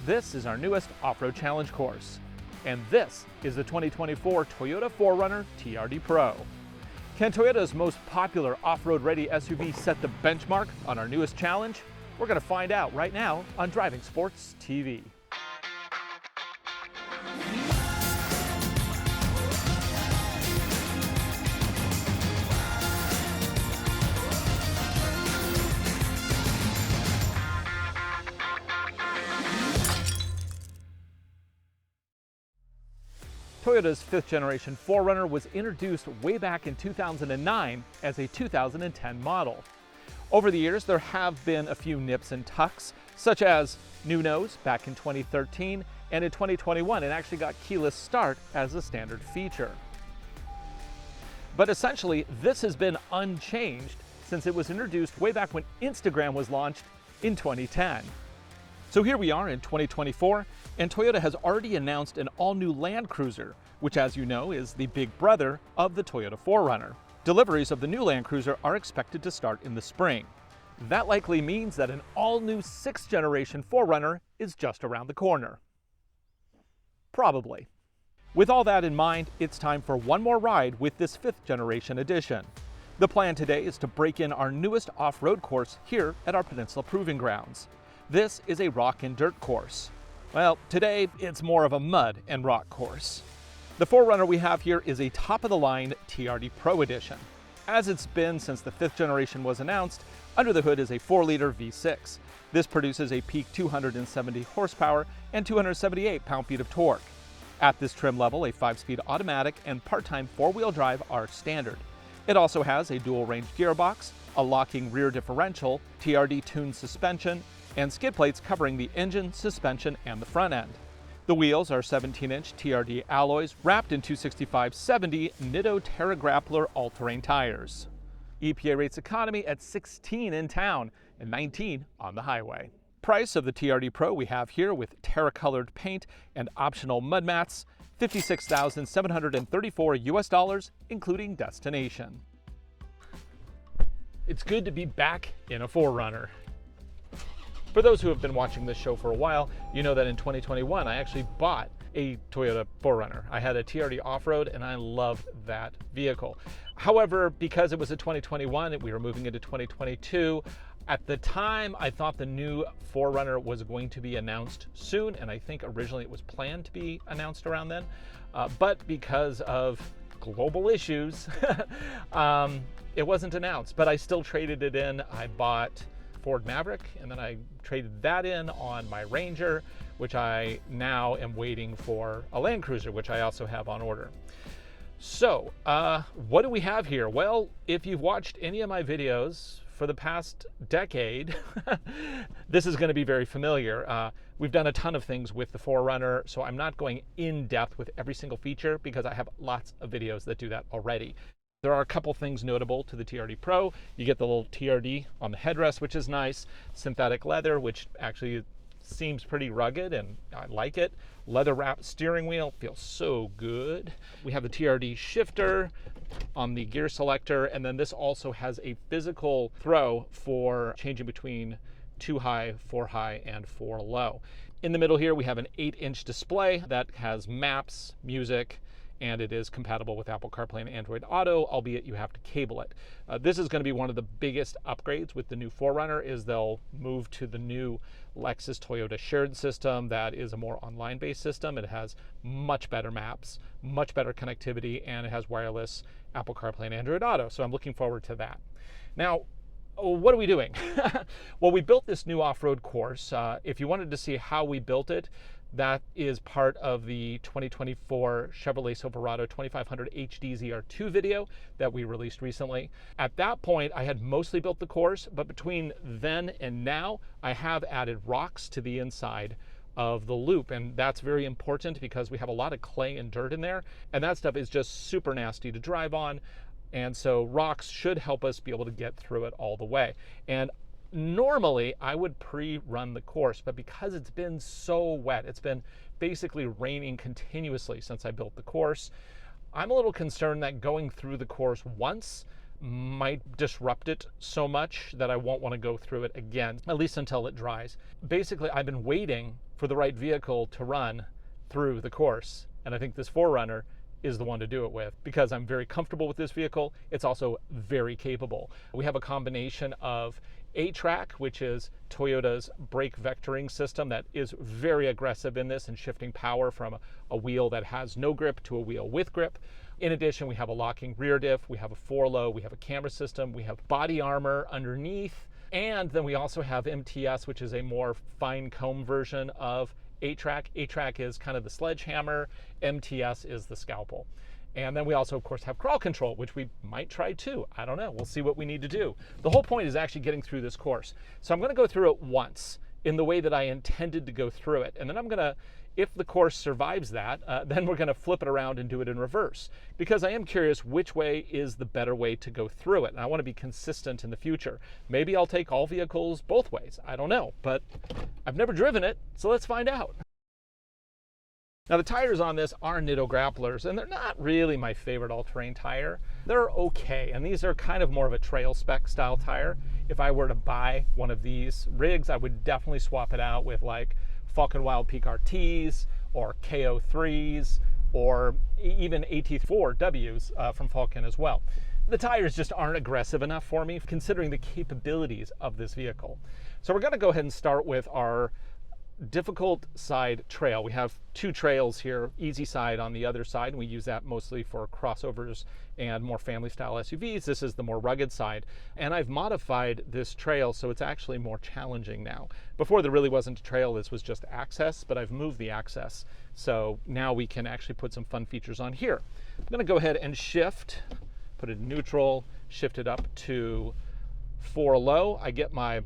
This is our newest off-road challenge course, and this is the 2024 Toyota 4Runner TRD Pro. Can Toyota's most popular off-road ready SUV set the benchmark on our newest challenge? We're going to find out right now on Driving Sports TV. Toyota's 5th generation 4Runner was introduced way back in 2009 as a 2010 model. Over the years, there have been a few nips and tucks, such as new nose back in 2013, and in 2021 it actually got keyless start as a standard feature. But essentially, this has been unchanged since it was introduced way back when Instagram was launched in 2010. So here we are in 2024, and Toyota has already announced an all-new Land Cruiser, which, as you know, is the big brother of the Toyota 4Runner. Deliveries of the new Land Cruiser are expected to start in the spring. That likely means that an all-new 6th generation 4Runner is just around the corner. Probably. With all that in mind, it's time for one more ride with this 5th generation edition. The plan today is to break in our newest off-road course here at our Peninsula Proving Grounds. This is a rock and dirt course. Well, today it's more of a mud and rock course. The 4Runner we have here is a top-of-the-line TRD Pro edition. As it's been since the 5th generation was announced, under the hood is a 4-liter V6. This produces a peak 270 horsepower and 278 pound-feet of torque. At this trim level, a 5-speed automatic and part-time 4-wheel drive are standard. It also has a dual-range gearbox, a locking rear differential, TRD-tuned suspension, and skid plates covering the engine, suspension, and the front end. The wheels are 17-inch TRD alloys wrapped in 265/70 Nitto Terra Grappler all-terrain tires. EPA rates economy at 16 in town and 19 on the highway. Price of the TRD Pro we have here with Terra-colored paint and optional mud mats, $56,734 US, including destination. It's good to be back in a 4Runner. For those who have been watching this show for a while, you know that in 2021 I actually bought a Toyota 4Runner. I had a TRD off-road and I loved that vehicle. However, because it was a 2021 and we were moving into 2022, at the time I thought the new 4Runner was going to be announced soon, and I think originally it was planned to be announced around then. But because of global issues, it wasn't announced, but I still traded it in. I bought Ford Maverick, and then I traded that in on my Ranger, which I now am waiting for a Land Cruiser, which I also have on order. So what do we have here? Well, if you've watched any of my videos for the past decade, this is going to be very familiar. We've done a ton of things with the 4Runner, so I'm not going in depth with every single feature because I have lots of videos that do that already. There are a couple things notable to the TRD Pro. You get the little TRD on the headrest, which is nice. Synthetic leather, which actually seems pretty rugged, and I like it. Leather wrapped steering wheel, feels so good. We have the TRD shifter on the gear selector, and then this also has a physical throw for changing between 2 high, 4 high, and 4 low. In the middle here, we have an 8-inch display that has maps, music, and it is compatible with Apple CarPlay and Android Auto, albeit you have to cable it. This is going to be one of the biggest upgrades with the new 4Runner, is they'll move to the new Lexus Toyota shared system that is a more online-based system. It has much better maps, much better connectivity, and it has wireless Apple CarPlay and Android Auto, so I'm looking forward to that. Now, what are we doing? Well, we built this new off-road course. If you wanted to see how we built it, that is part of the 2024 Chevrolet Silverado 2500 HD ZR2 video that we released recently. At that point, I had mostly built the course, but between then and now, I have added rocks to the inside of the loop, and that's very important because we have a lot of clay and dirt in there, and that stuff is just super nasty to drive on, and so rocks should help us be able to get through it all the way. And normally I would pre-run the course, but because it's been so wet, it's been basically raining continuously since I built the course, I'm a little concerned that going through the course once might disrupt it so much that I won't want to go through it again, at least until it dries. Basically, I've been waiting for the right vehicle to run through the course. And I think this 4Runner is the one to do it with because I'm very comfortable with this vehicle. It's also very capable. We have a combination of ATRAC, which is Toyota's brake vectoring system that is very aggressive in this and shifting power from a wheel that has no grip to a wheel with grip. In addition, we have a locking rear diff, we have a 4-low, we have a camera system, we have body armor underneath, and then we also have MTS, which is a more fine comb version of ATRAC. ATRAC is kind of the sledgehammer, MTS is the scalpel. And then we also, of course, have crawl control, which we might try too. I don't know. We'll see what we need to do. The whole point is actually getting through this course. So I'm going to go through it once in the way that I intended to go through it. And then I'm going to, if the course survives that, then we're going to flip it around and do it in reverse. Because I am curious which way is the better way to go through it. And I want to be consistent in the future. Maybe I'll take all vehicles both ways. I don't know. But I've never driven it, so let's find out. Now the tires on this are Nitto grapplers, and they're not really my favorite all-terrain tire. They're okay, and these are kind of more of a trail spec style tire. If I were to buy one of these rigs, I would definitely swap it out with like Falken Wild Peak RTs or KO3s or even AT4Ws from Falken as well. The tires just aren't aggressive enough for me considering the capabilities of this vehicle. So we're going to go ahead and start with our difficult side trail. We have two trails here, easy side on the other side, and we use that mostly for crossovers and more family style SUVs. This is the more rugged side, and I've modified this trail so it's actually more challenging now. Before there really wasn't a trail, this was just access, but I've moved the access, so now we can actually put some fun features on here. I'm going to go ahead and shift, put it in neutral, shift it up to 4-low. I get my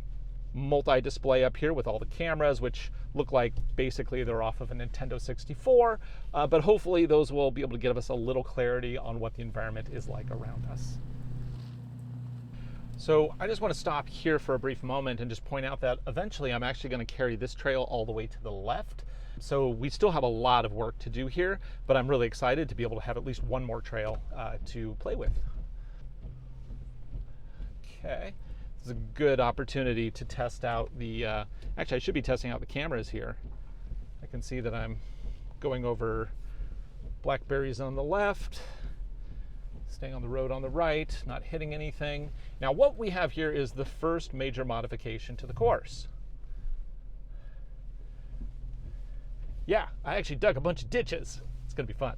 multi-display up here with all the cameras, which look like basically they're off of a Nintendo 64, but hopefully those will be able to give us a little clarity on what the environment is like around us. So I just want to stop here for a brief moment and just point out that eventually I'm actually going to carry this trail all the way to the left. So we still have a lot of work to do here, but I'm really excited to be able to have at least one more trail to play with. Okay. It's a good opportunity to test out the, actually I should be testing out the cameras here. I can see that I'm going over blackberries on the left, staying on the road on the right, not hitting anything. Now what we have here is the first major modification to the course. Yeah, I actually dug a bunch of ditches. It's gonna be fun.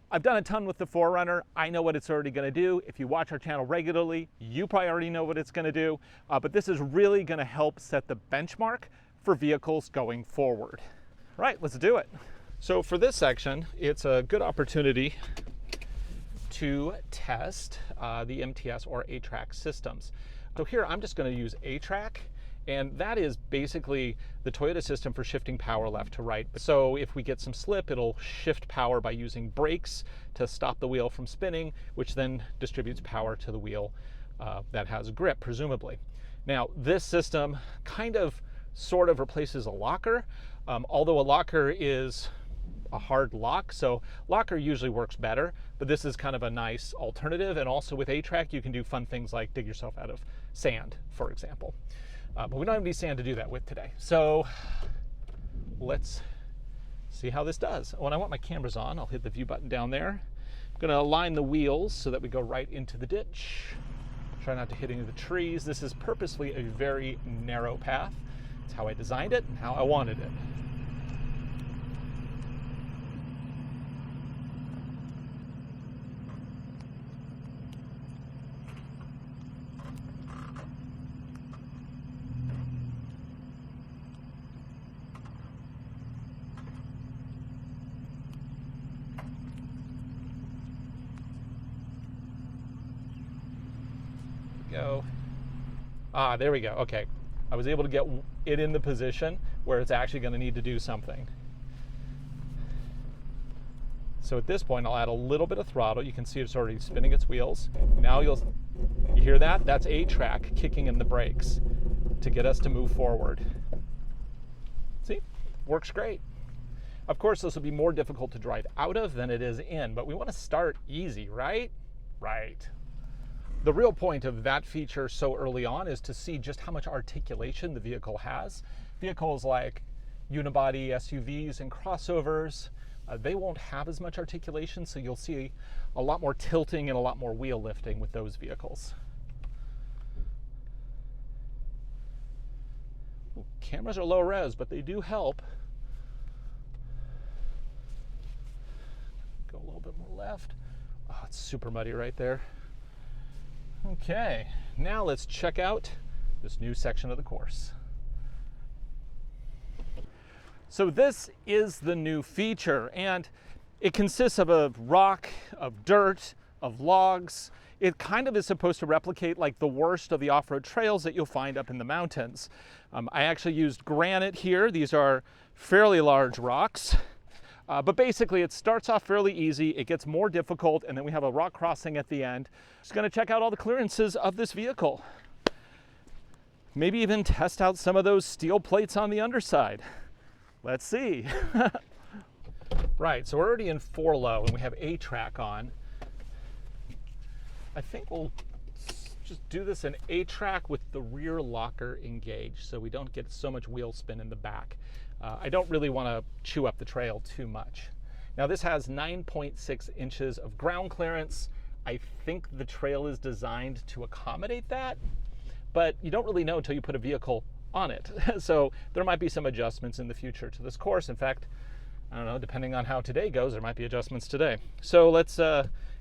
I've done a ton with the 4Runner. I know what it's already going to do. If you watch our channel regularly, you probably already know what it's going to do. But this is really going to help set the benchmark for vehicles going forward. All right, let's do it. So for this section, it's a good opportunity to test the MTS or ATRAC systems. So here I'm just going to use ATRAC. And that is basically the Toyota system for shifting power left to right. So if we get some slip, it'll shift power by using brakes to stop the wheel from spinning, which then distributes power to the wheel that has grip, presumably. Now, this system kind of sort of replaces a locker, although a locker is a hard lock, so locker usually works better, but this is kind of a nice alternative. And also with ATRAC, you can do fun things like dig yourself out of sand, for example. But we don't have any sand to do that with today. So let's see how this does. When I want my cameras on, I'll hit the view button down there. I'm going to align the wheels so that we go right into the ditch. Try not to hit any of the trees. This is purposely a very narrow path. It's how I designed it and how I wanted it. Go. Ah, there we go. Okay. I was able to get it in the position where it's actually going to need to do something. So at this point, I'll add a little bit of throttle. You can see it's already spinning its wheels. Now you hear that? That's ATRAC kicking in the brakes to get us to move forward. See? Works great. Of course, this will be more difficult to drive out of than it is in, but we want to start easy, right? Right. The real point of that feature so early on is to see just how much articulation the vehicle has. Vehicles like unibody SUVs and crossovers, they won't have as much articulation, so you'll see a lot more tilting and a lot more wheel lifting with those vehicles. Ooh, cameras are low res, but they do help. Go a little bit more left. Oh, it's super muddy right there. Okay, now let's check out this new section of the course. So this is the new feature, and it consists of a rock, of dirt, of logs. It kind of is supposed to replicate like the worst of the off-road trails that you'll find up in the mountains. I actually used granite here. These are fairly large rocks. But basically it starts off fairly easy, it gets more difficult, and then we have a rock crossing at the end. Just gonna check out all the clearances of this vehicle. Maybe even test out some of those steel plates on the underside. Let's see. Right, so we're already in 4 low and we have ATRAC on. I think we'll just do this in ATRAC with the rear locker engaged so we don't get so much wheel spin in the back. I don't really want to chew up the trail too much. Now this has 9.6 inches of ground clearance. I think the trail is designed to accommodate that, but you don't really know until you put a vehicle on it. So there might be some adjustments in the future to this course. In fact, I don't know, depending on how today goes, there might be adjustments today. So let's,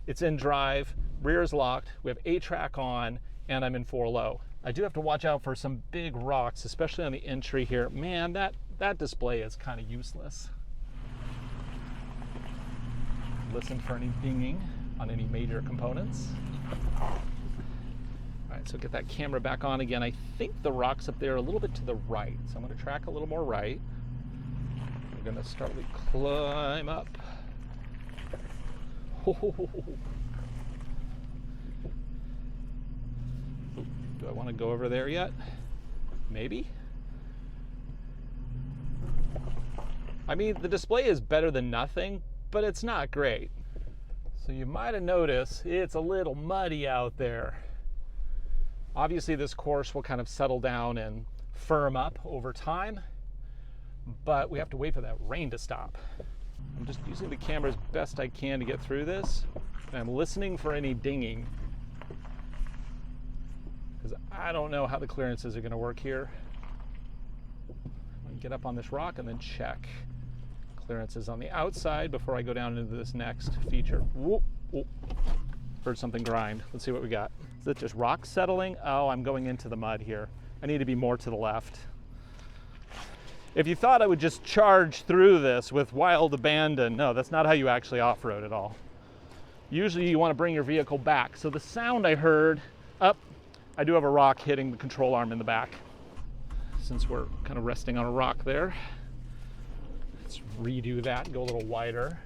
it's in drive, rear is locked, we have ATRAC on, and I'm in 4 low. I do have to watch out for some big rocks, especially on the entry here. Man, that display is kind of useless. Listen for any dinging on any major components. All right, so get that camera back on again. I think the rocks up there are a little bit to the right, so I'm going to track a little more right. We're going to start to climb up. Do I want to go over there yet? Maybe. I mean, the display is better than nothing, but it's not great. So you might have noticed it's a little muddy out there. Obviously this course will kind of settle down and firm up over time, but we have to wait for that rain to stop. I'm just using the camera as best I can to get through this, and I'm listening for any dinging, because I don't know how the clearances are going to work here. I'm going to get up on this rock and then check clearances on the outside before I go down into this next feature. Whoop, whoop. Heard something grind. Let's see what we got. Is it just rock settling? Oh, I'm going into the mud here. I need to be more to the left. If you thought I would just charge through this with wild abandon, no, that's not how you actually off-road at all. Usually you want to bring your vehicle back. So the sound I heard, I do have a rock hitting the control arm in the back. Since we're kind of resting on a rock there, let's redo that and go a little wider.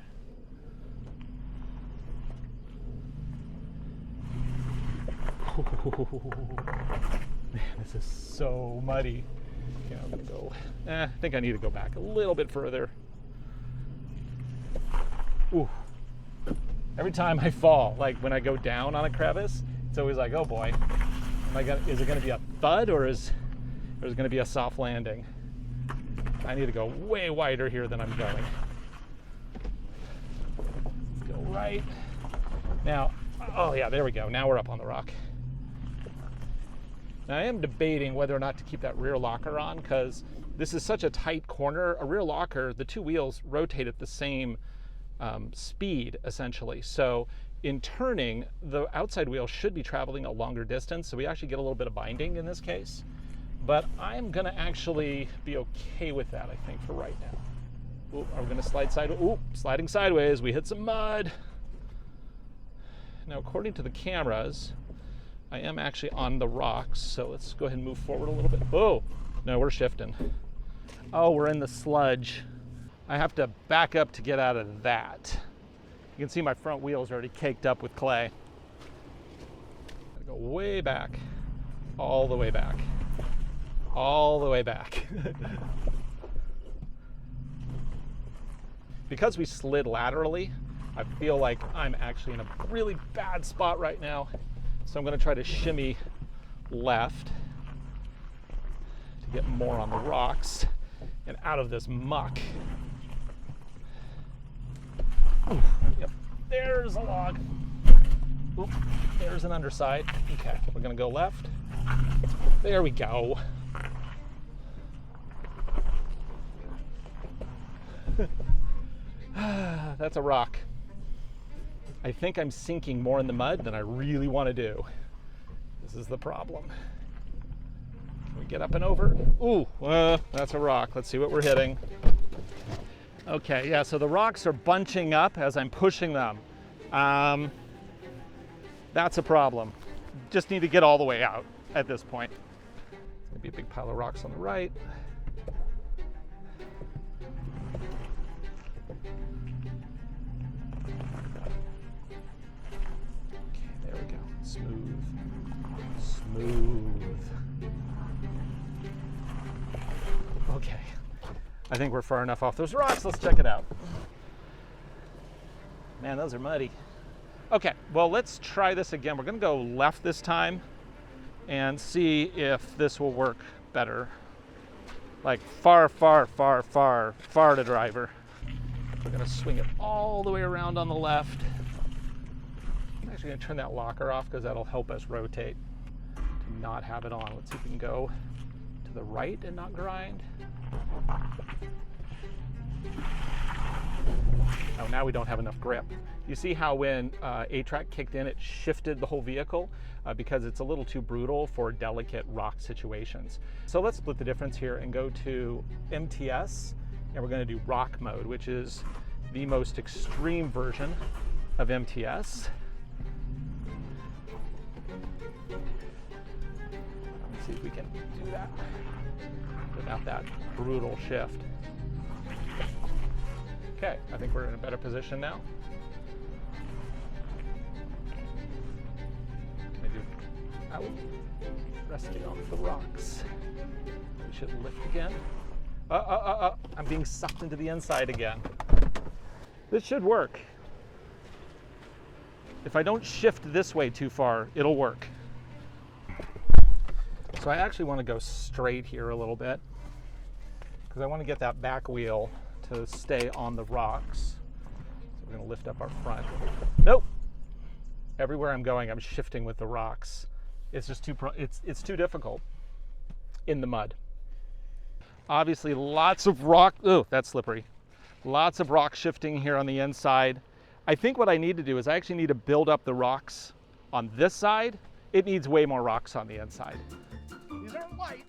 Man, this is so muddy. Okay, I'm gonna go, I think I need to go back a little bit further. Ooh. Every time I fall, like when I go down on a crevice, it's always like, oh boy, is it gonna be a thud or is it gonna be a soft landing? I need to go way wider here than I'm going. Let's go right. Now, oh yeah, there we go. Now we're up on the rock. Now I am debating whether or not to keep that rear locker on, because this is such a tight corner. A rear locker, the two wheels rotate at the same speed, essentially. So in turning, the outside wheel should be traveling a longer distance, so we actually get a little bit of binding in this case. But I'm gonna actually be okay with that, I think, for right now. Ooh, are we gonna slide sideways? Ooh, sliding sideways, we hit some mud. Now, according to the cameras, I am actually on the rocks, so let's go ahead and move forward a little bit. Oh, no, we're shifting. Oh, we're in the sludge. I have to back up to get out of that. You can see my front wheel's already caked up with clay. Gotta go way back, all the way back, all the way back. Because we slid laterally, I feel like I'm actually in a really bad spot right now. So I'm going to try to shimmy left to get more on the rocks and out of this muck. Ooh, yep, there's a log. Oop, there's an underside. Okay, we're going to go left. There we go. That's a rock. I think I'm sinking more in the mud than I really want to do. This is the problem. Can we get up and over? Ooh, that's a rock. Let's see what we're hitting. Okay, yeah, so the rocks are bunching up as I'm pushing them. That's a problem. Just need to get all the way out at this point. It's gonna be a big pile of rocks on the right. Okay, there we go. Smooth, smooth. Okay, I think we're far enough off those rocks. Let's check it out. Man, those are muddy. Okay, well, let's try this again. We're gonna go left this time and see if this will work better. Like far, far, far, far, far to driver. We're gonna swing it all the way around on the left. I'm actually gonna turn that locker off because that'll help us rotate to not have it on. Let's see if we can go to the right and not grind. Oh, now we don't have enough grip. You see how when ATRAC kicked in, it shifted the whole vehicle because it's a little too brutal for delicate rock situations. So let's split the difference here and go to MTS, and we're going to do rock mode, which is the most extreme version of MTS. Let's see if we can do that without that brutal shift. Okay, I think we're in a better position now. Can I do out? Resting on the rocks. We should lift again. I'm being sucked into the inside again. This should work. If I don't shift this way too far, it'll work. So I actually want to go straight here a little bit because I want to get that back wheel to stay on the rocks. So we're going to lift up our front. Nope. Everywhere I'm going, I'm shifting with the rocks. It's just it's too difficult in the mud. Obviously, lots of rock. Oh, that's slippery. Lots of rock shifting here on the inside. I think what I need to do is I actually need to build up the rocks on this side. It needs way more rocks on the inside. These are light.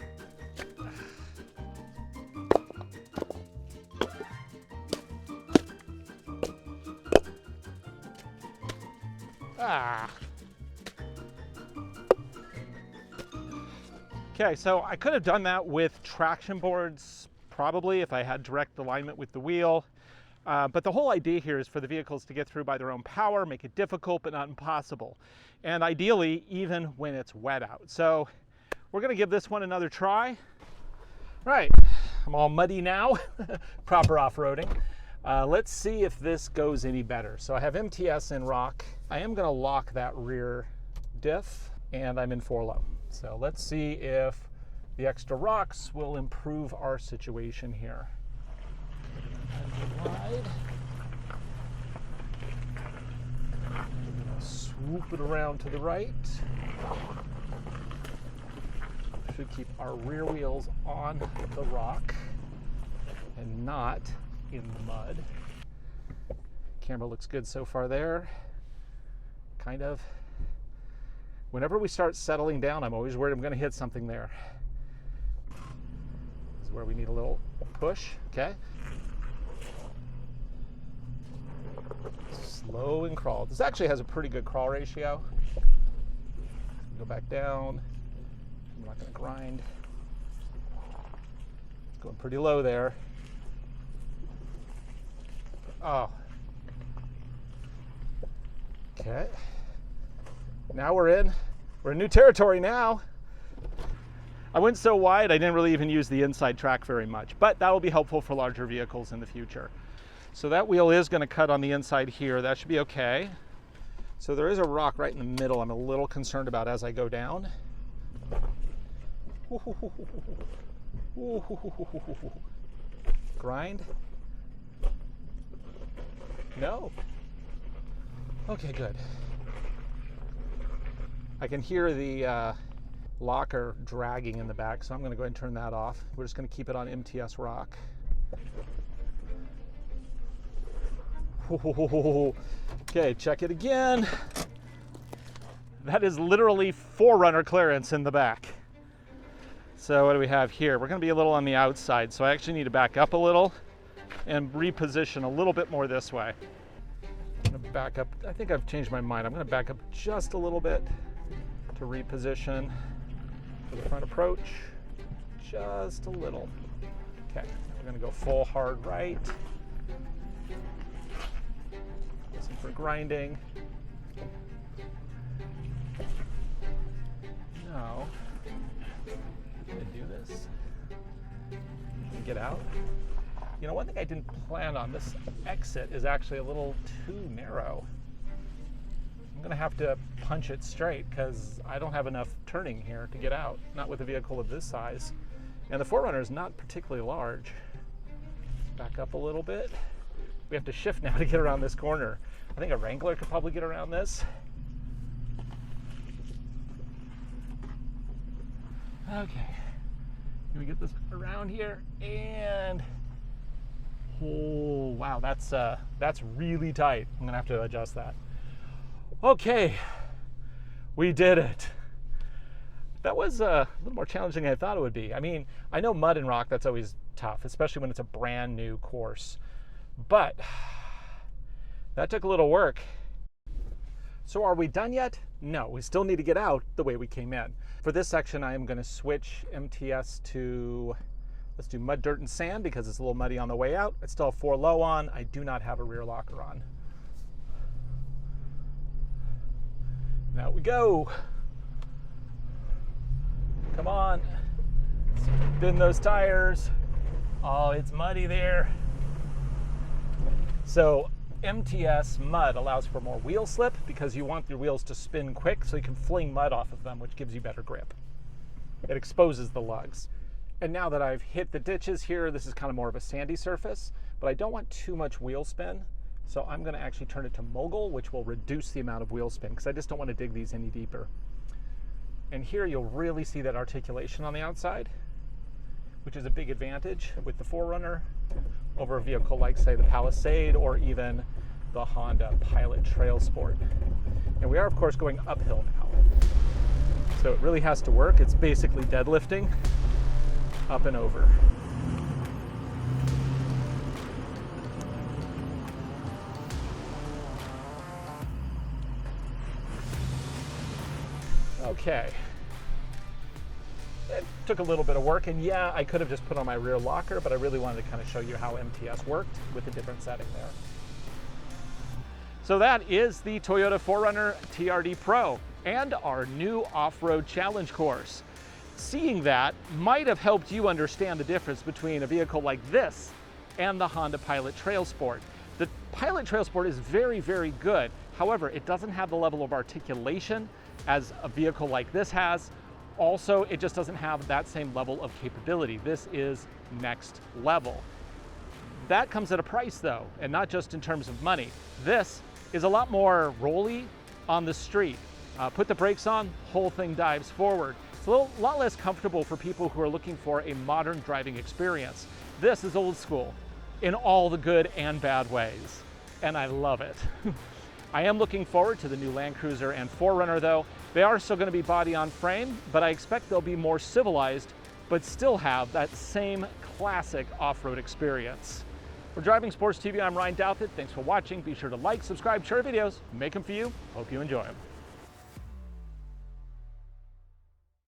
Okay, so I could have done that with traction boards, probably, if I had direct alignment with the wheel. But the whole idea here is for the vehicles to get through by their own power, make it difficult but not impossible. And ideally, even when it's wet out. So we're gonna give this one another try. Right, I'm all muddy now, proper off-roading. Let's see if this goes any better. So I have MTS in rock. I am gonna lock that rear diff, and I'm in 4-low. So let's see if the extra rocks will improve our situation here. Wide. We're gonna swoop it around to the right. Should keep our rear wheels on the rock and not in the mud. Camera looks good so far there. Kind of. Whenever we start settling down, I'm always worried I'm going to hit something there. This is where we need a little push, okay? Slow and crawl. This actually has a pretty good crawl ratio. Go back down. I'm not going to grind. It's going pretty low there. Oh. Okay. Now we're in new territory now. I went so wide, I didn't really even use the inside track very much, but that will be helpful for larger vehicles in the future. So that wheel is going to cut on the inside here. That should be okay. So there is a rock right in the middle I'm a little concerned about as I go down. Grind? No. Okay, good. I can hear the locker dragging in the back, so I'm going to go ahead and turn that off. We're just going to keep it on MTS rock. Okay, check it again. That is literally 4Runner clearance in the back. So what do we have here? We're going to be a little on the outside, so I actually need to back up a little and reposition a little bit more this way. I'm going to back up. I think I've changed my mind. I'm going to back up just a little bit to reposition for the front approach. Just a little. Okay, we're going to go full hard right. Listen for grinding. Now, I'm going to do this and get out. You know, one thing I didn't plan on, this exit is actually a little too narrow. I'm going to have to punch it straight because I don't have enough turning here to get out, not with a vehicle of this size. And the 4Runner is not particularly large. Back up a little bit. We have to shift now to get around this corner. I think a Wrangler could probably get around this. Okay, can we get this around here? And oh wow, that's really tight. I'm gonna have to adjust that. Okay, we did it. That was a little more challenging than I thought it would be. I mean, I know mud and rock, that's always tough, especially when it's a brand new course. But that took a little work. So are we done yet? No, we still need to get out the way we came in. For this section, I am going to switch MTS to, let's do mud, dirt, and sand because it's a little muddy on the way out. I still have 4 low on. I do not have a rear locker on. Now we go. Come on. Spin those tires. Oh, it's muddy there. So MTS mud allows for more wheel slip because you want your wheels to spin quick so you can fling mud off of them, which gives you better grip. It exposes the lugs. And now that I've hit the ditches here, this is kind of more of a sandy surface, but I don't want too much wheel spin. So I'm going to actually turn it to mogul, which will reduce the amount of wheel spin because I just don't want to dig these any deeper. And here you'll really see that articulation on the outside, which is a big advantage with the 4Runner over a vehicle like, say, the Palisade or even the Honda Pilot Trail Sport. And we are, of course, going uphill now. So it really has to work. It's basically deadlifting up and over. Okay. It took a little bit of work, and yeah, I could have just put on my rear locker, but I really wanted to kind of show you how MTS worked with a different setting there. So that is the Toyota 4Runner TRD Pro and our new off-road challenge course. Seeing that might have helped you understand the difference between a vehicle like this and the Honda Pilot Trail Sport. The Pilot Trail Sport is very, very good. However, it doesn't have the level of articulation as a vehicle like this has. Also, it just doesn't have that same level of capability. This is next level. That comes at a price though, and not just in terms of money. This is a lot more rolly on the street. Put the brakes on, whole thing dives forward. It's a lot less comfortable for people who are looking for a modern driving experience. This is old school in all the good and bad ways, and I love it. I am looking forward to the new Land Cruiser and 4Runner though. They are still going to be body on frame, but I expect they'll be more civilized, but still have that same classic off-road experience. For Driving Sports TV, I'm Ryan Douthit. Thanks for watching. Be sure to like, subscribe, share videos, make them for you. Hope you enjoy them.